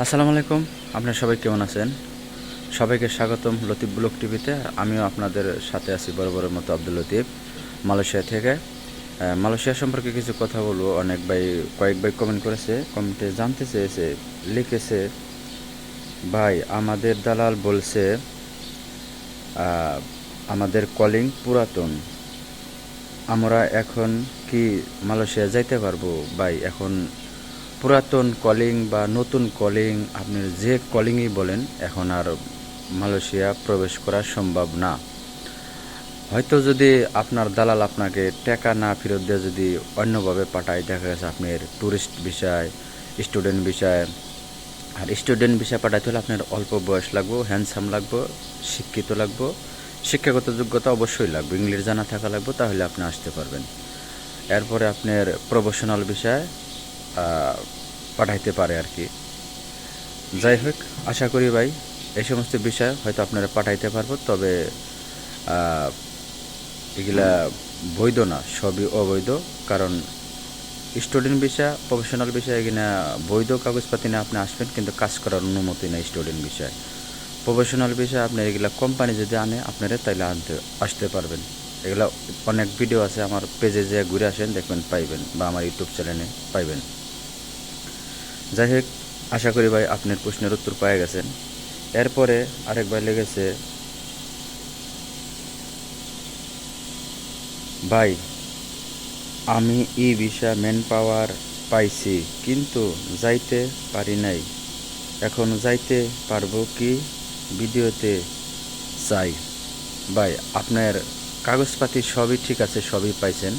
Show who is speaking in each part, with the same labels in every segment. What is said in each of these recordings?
Speaker 1: আসসালামু আলাইকুম। আপনারা সবাই কেমন আছেন? সবাইকে স্বাগতম লতিফ ব্লগ টিভিতে। আমিও আপনাদের সাথে আছি বরাবরের মতো আব্দুল লতিফ, মালয়েশিয়া থেকে। মালয়েশিয়া সম্পর্কে কিছু কথা বলবো। কয়েক ভাই কমেন্ট করেছে, কমেন্টে জানতে চেয়েছে, লিখেছে, ভাই আমাদের দালাল বলছে আমাদের কলিং পুরাতন, আমরা এখন কি মালয়েশিয়া যাইতে পারবো? ভাই এখন পুরাতন কলিং বা নতুন কলিং, আপনি যে কলিংই বলেন, এখন আর মালয়েশিয়া প্রবেশ করা সম্ভব না। হয়তো যদি আপনার দালাল আপনাকে টাকা না ফেরত দিয়ে যদি অন্যভাবে পাঠায়, দেখা গেছে আপনার ট্যুরিস্ট বিষয়, স্টুডেন্ট বিষয়। আর স্টুডেন্ট বিষয় পাঠাইতে হলে আপনার অল্প বয়স লাগবে, হ্যান্ডসাম লাগবে, শিক্ষিত লাগবে, শিক্ষাগত যোগ্যতা অবশ্যই লাগবে, ইংলিশ জানা থাকা লাগবে, তাহলে আপনি আসতে পারবেন। এরপরে আপনার প্রফেশনাল বিষয় পাঠাইতে পারে আর কি। যাই হোক, আশা করি ভাই এই সমস্ত বিষয় হয়তো আপনারা পাঠাইতে পারবো, তবে এগুলা বৈধ না, সবই অবৈধ। কারণ স্টুডেন্ট ভিসা, প্রফেশনাল ভিসা, এগুলো বৈধ কাগজপাতি না আপনি আসবেন, কিন্তু কাজ করার অনুমতি নেই স্টুডেন্ট ভিসায়। প্রফেশনাল ভিসা আপনার এগুলা কোম্পানি যদি আনে আপনারা, তাইলে আসতে পারবেন। এগুলা অনেক ভিডিও আছে আমার পেজে, যে ঘুরে আসেন দেখবেন, পাইবেন, বা আমার ইউটিউব চ্যানেলে পাইবেন। যাই হোক, আশা করি ভাই আপনার প্রশ্নের উত্তর পেয়ে গেছেন। এরপরে আরেক ভাই লেগেছে, ভাই আমি ই ভিসা ম্যান পাওয়ার পাইছি, কিন্তু যাইতে পারি নাই, এখন যাইতে পারবো কি? ভিডিওতে চাই। ভাই আপনার কাগজপাতি সবই ঠিক আছে, সবই পাইছেন,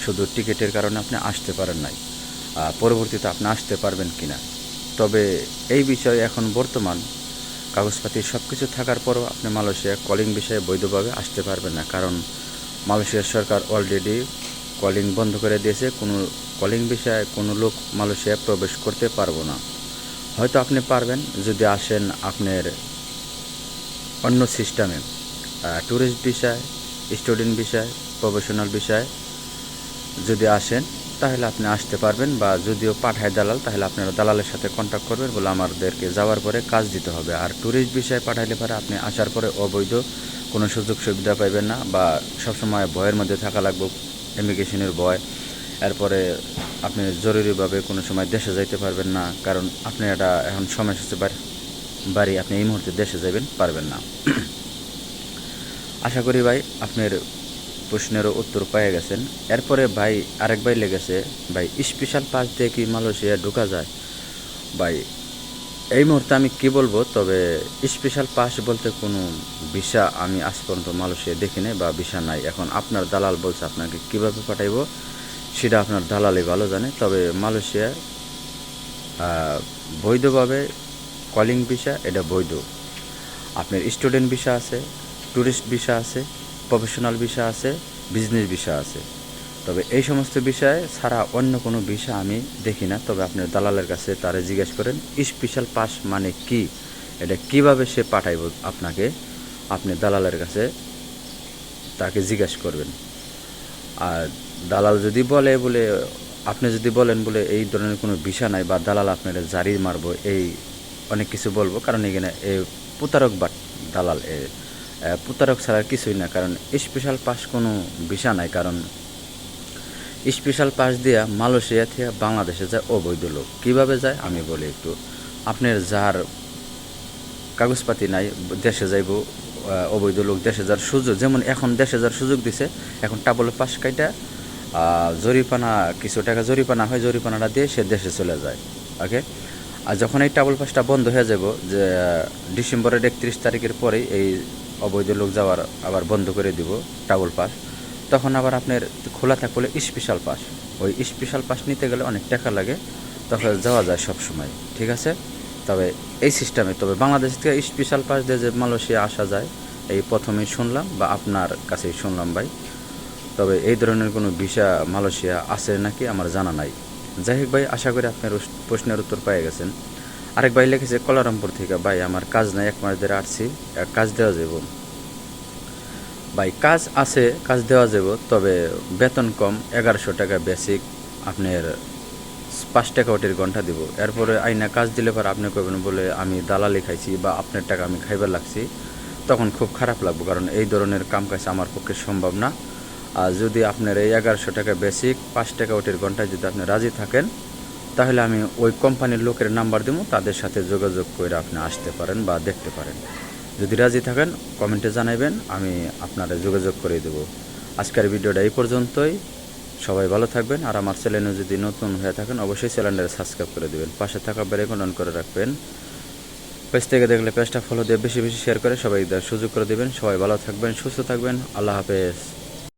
Speaker 1: শুধু টিকিটের কারণে আপনি আসতে পারেন নাই। পরবর্তীতে আপনি আসতে পারবেন কিনা, তবে এই বিষয়ে এখন বর্তমান কাগজপাতি সব কিছু থাকার পরও আপনি মালয়েশিয়া কলিং বিষয়ে বৈধভাবে আসতে পারবেন না। কারণ মালয়েশিয়ার সরকার অলরেডি কলিং বন্ধ করে দিয়েছে। কোনো কলিং বিষয়ে কোনো লোক মালয়েশিয়ায় প্রবেশ করতে পারবো না। হয়তো আপনি পারবেন যদি আসেন আপনার অন্য সিস্টেমে, ট্যুরিস্ট বিষয়, স্টুডেন্ট বিষয়, প্রফেশনাল বিষয় যদি আসেন, তাহলে আপনি আসতে পারবেন। বা যদিও পাঠায় দালাল, তাহলে আপনারা দালালের সাথে কন্ট্যাক্ট করবেন, বলে আমাদেরকে যাওয়ার পরে কাজ দিতে হবে। আর ট্যুরিস্ট বিষয়ে পাঠাইলে পরে আপনি আসার পরে অবৈধ কোনো সুযোগ সুবিধা পাইবেন না, বা সবসময় ভয়ের মধ্যে থাকা লাগবে, ইমিগ্রেশনের ভয়। এরপরে আপনি জরুরিভাবে কোনো সময় দেশে যাইতে পারবেন না, কারণ আপনি এটা এখন সময় এসেছে বাড়ি, আপনি এই মুহূর্তে দেশে যাবেন পারবেন না। আশা করি ভাই আপনার প্রশ্নেরও উত্তর পেয়ে গেছেন। এরপরে ভাই আরেক ভাই লেগেছে, ভাই স্পেশাল পাস দিয়ে কি মালয়েশিয়া ঢোকা যায়? ভাই এই মুহূর্তে আমি কি বলবো, তবে স্পেশাল পাস বলতে কোনো ভিসা আমি আজ পর্যন্ত মালয়েশিয়া দেখি নাই, বা ভিসা নাই। এখন আপনার দালাল বলছে আপনাকে কীভাবে পাঠাইবো, সেটা আপনার দালালই ভালো জানে। তবে মালয়েশিয়া বৈধভাবে কলিং ভিসা এটা বৈধ। আপনার স্টুডেন্ট ভিসা আছে, ট্যুরিস্ট ভিসা আছে, প্রফেশনাল ভিসা আছে, বিজনেস ভিসা আছে। তবে এই সমস্ত বিষয়ে ছাড়া অন্য কোনো ভিসা আমি দেখি না। তবে আপনার দালালের কাছে তারা জিজ্ঞেস করেন স্পেশাল পাস মানে কি, এটা কিভাবে সে পাঠাইব আপনাকে, আপনি দালালের কাছে তাকে জিজ্ঞেস করবেন। আর দালাল যদি বলে আপনি যদি বলেন বলে এই ধরনের কোনো ভিসা নাই, বা দালাল আপনার জারি মারবো, এই অনেক কিছু বলবো। কারণ এখানে প্রতারক বা দালাল প্রতারক ছাড়া কিছুই না। কারণ স্পেশাল পাস কোনো ভিসা নাই। কারণ স্পেশাল পাস দিয়া মালয়েশিয়া থেকে বাংলাদেশে যায় অবৈধ লোক। কীভাবে যায় আমি বলি একটু। আপনার যার কাগজপাতি নাই, দেশে যাইব অবৈধ লোক, দেশে যাওয়ার সুযোগ, যেমন এখন দেশে যাওয়ার সুযোগ দিছে, এখন টাবল পাস কাইটা জরিপানা, কিছু টাকা জরিপানা হয়, জরিপানাটা দিয়ে সে দেশে চলে যায়। ওকে। আর যখন এই টাবল পাসটা বন্ধ হয়ে যাব, যে ডিসেম্বরের 31 তারিখের পরেই এই অবৈধ লোক যাওয়ার আবার বন্ধ করে দিব টাবল পাস, তখন আবার আপনার খোলা থাকলে স্পেশাল পাস। ওই স্পেশাল পাস নিতে গেলে অনেক টাকা লাগে, তখন যাওয়া যায় সব সময়, ঠিক আছে। তবে এই সিস্টেমে, তবে বাংলাদেশ থেকে স্পেশাল পাস দিয়ে যে মালয়েশিয়া আসা যায়, এই প্রথমেই শুনলাম, বা আপনার কাছেই শুনলাম ভাই। তবে এই ধরনের কোনো ভিসা মালয়েশিয়া আছে নাকি আমার জানা নাই। যাই হোক ভাই, আশা করি আপনার প্রশ্নের উত্তর পেয়ে গেছেন। আরেক ভাই লিখেছে কলারামপুর থেকে, ভাই আমার কাজ নাই, 1 মাস ধরে আসছি, কাজ দেওয়া যাব? ভাই কাজ আছে, কাজ দেওয়া যাব, তবে বেতন কম, 1100 টাকা বেসিক, আপনার 5 টাকা ওটির ঘন্টা দিব। এরপরে আইনা কাজ দিলে পর আপনি কইবেন বলে আমি দালালি খাইছি বা আপনার টাকা আমি খাইবার লাগছি, তখন খুব খারাপ লাগবে, কারণ এই ধরনের কাম কাজ আমার পক্ষে সম্ভব না। আর যদি আপনার এই 1100 টাকা বেসিক 5 টাকা ওটির ঘন্টায় যদি আপনি রাজি থাকেন, তাহলে আমি ওই কোম্পানির লোকের নাম্বার দেবো, তাদের সাথে যোগাযোগ করে আপনি আসতে পারেন বা দেখতে পারেন। যদি রাজি থাকেন কমেন্টে জানাইবেন, আমি আপনারা যোগাযোগ করে দেবো। আজকের ভিডিওটা এই পর্যন্তই। সবাই ভালো থাকবেন। আর আমার চ্যানেলে যদি নতুন হয়ে থাকেন অবশ্যই চ্যানেলটা সাবস্ক্রাইব করে দেবেন, পাশে থাকা বেল আইকন অন করে রাখবেন। পেজ থেকে দেখলে পেজটা ফলো দিয়ে বেশি বেশি শেয়ার করে সবাই সুযোগ করে দেবেন। সবাই ভালো থাকবেন, সুস্থ থাকবেন। আল্লাহ হাফেজ।